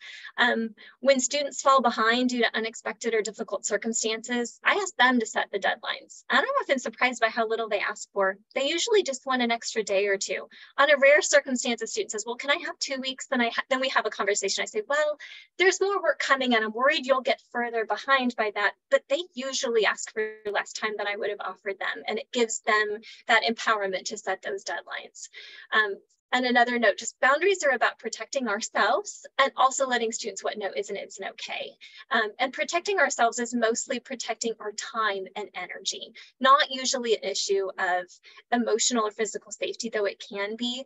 Speaker 2: When students fall behind due to unexpected or difficult circumstances, I ask them to set the deadlines. And I'm often surprised by how little they ask for. They usually just want an extra day or two. On a rare circumstance, a student says, well, can I have 2 weeks? Then we have a conversation. I say, well, there's more work coming and I'm worried you'll get further behind by that. But they usually ask for less time than I would have offered them. And it gives them that empowerment to set those deadlines. And another note, just boundaries are about protecting ourselves and also letting students what no isn't okay. And protecting ourselves is mostly protecting our time and energy, not usually an issue of emotional or physical safety, though it can be.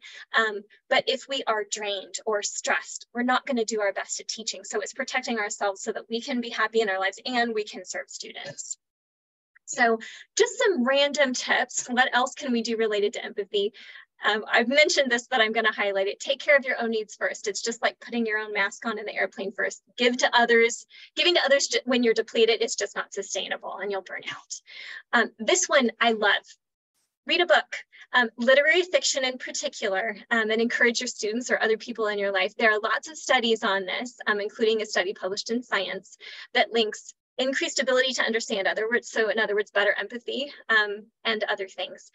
Speaker 2: But if we are drained or stressed, we're not going to do our best at teaching. So it's protecting ourselves so that we can be happy in our lives and we can serve students. So just some random tips. What else can we do related to empathy? I've mentioned this, but I'm going to highlight it. Take care of your own needs first. It's just like putting your own mask on in the airplane first. Giving to others when you're depleted, it's just not sustainable and you'll burn out. This one I love. Read a book, literary fiction in particular, and encourage your students or other people in your life. There are lots of studies on this, including a study published in Science that links increased ability to understand other words. So in other words, better empathy and other things.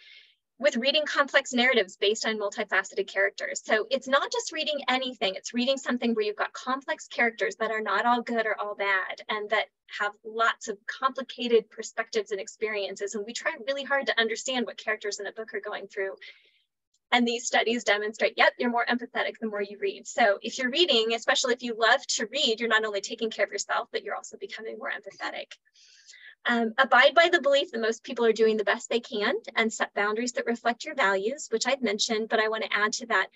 Speaker 2: With reading complex narratives based on multifaceted characters. So it's not just reading anything, it's reading something where you've got complex characters that are not all good or all bad and that have lots of complicated perspectives and experiences. And we try really hard to understand what characters in a book are going through. And these studies demonstrate, yep, you're more empathetic the more you read. So if you're reading, especially if you love to read, you're not only taking care of yourself, but you're also becoming more empathetic. Abide by the belief that most people are doing the best they can and set boundaries that reflect your values, which I've mentioned, but I want to add to that.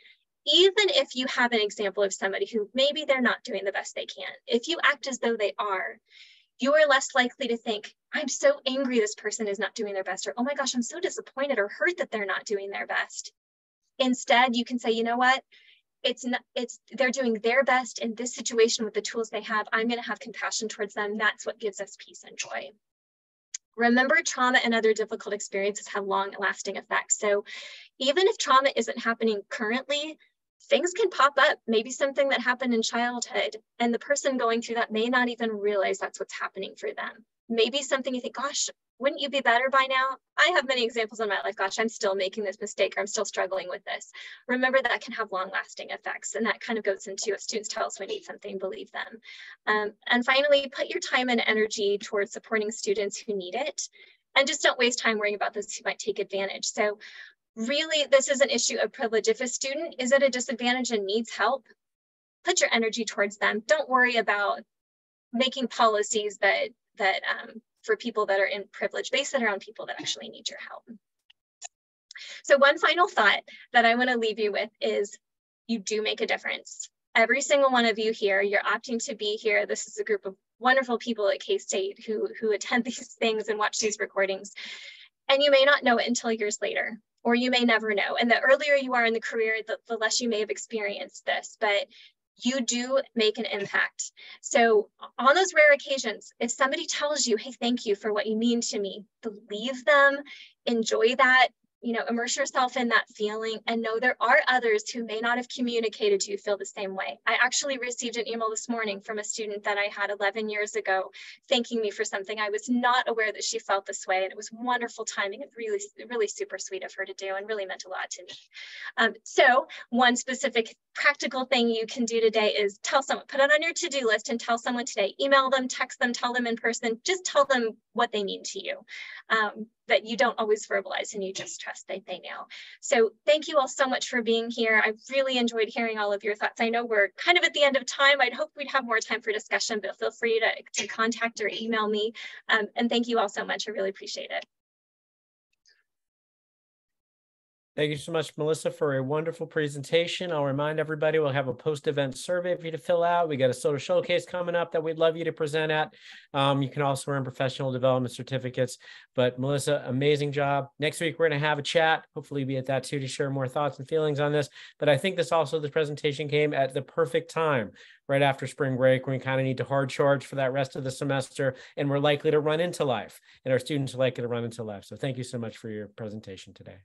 Speaker 2: Even if you have an example of somebody who maybe they're not doing the best they can, if you act as though they are, you are less likely to think, I'm so angry this person is not doing their best, or oh my gosh, I'm so disappointed or hurt that they're not doing their best. Instead, you can say, you know what? They're doing their best in this situation with the tools they have. I'm going to have compassion towards them. That's what gives us peace and joy. Remember, trauma and other difficult experiences have long-lasting effects. So even if trauma isn't happening currently, things can pop up, maybe something that happened in childhood, and the person going through that may not even realize that's what's happening for them. Maybe something you think, gosh, wouldn't you be better by now? I have many examples in my life, gosh, I'm still making this mistake, or I'm still struggling with this. Remember, that can have long-lasting effects, and that kind of goes into if students tell us we need something, believe them. And finally, put your time and energy towards supporting students who need it, and just don't waste time worrying about those who might take advantage. So really, this is an issue of privilege. If a student is at a disadvantage and needs help, put your energy towards them. Don't worry about making policies that for people that are in privilege, base it around people that actually need your help. So one final thought that I want to leave you with is you do make a difference. Every single one of you here, you're opting to be here. This is a group of wonderful people at K-State who attend these things and watch these recordings. And you may not know it until years later, or you may never know. And the earlier you are in the career, the less you may have experienced this, but you do make an impact. So on those rare occasions, if somebody tells you, hey, thank you for what you mean to me, believe them, enjoy that, immerse yourself in that feeling and know there are others who may not have communicated to you feel the same way. I actually received an email this morning from a student that I had 11 years ago, thanking me for something. I was not aware that she felt this way, and it was wonderful timing and really, really super sweet of her to do, and really meant a lot to me. So one specific practical thing you can do today is tell someone, put it on your to-do list and tell someone today, email them, text them, tell them in person, just tell them what they mean to you. That you don't always verbalize and you just trust that they know. So thank you all so much for being here. I really enjoyed hearing all of your thoughts. I know we're kind of at the end of time. I'd hope we'd have more time for discussion, but feel free to contact or email me. And thank you all so much. I really appreciate it.
Speaker 1: Thank you so much, Melissa, for a wonderful presentation. I'll remind everybody we'll have a post-event survey for you to fill out. We got a SOTA showcase coming up that we'd love you to present at. You can also earn professional development certificates. But Melissa, amazing job. Next week, we're going to have a chat. Hopefully be at that too to share more thoughts and feelings on this. But I think this presentation came at the perfect time, right after spring break, when we kind of need to hard charge for that rest of the semester, and we're likely to run into life, and our students are likely to run into life. So thank you so much for your presentation today.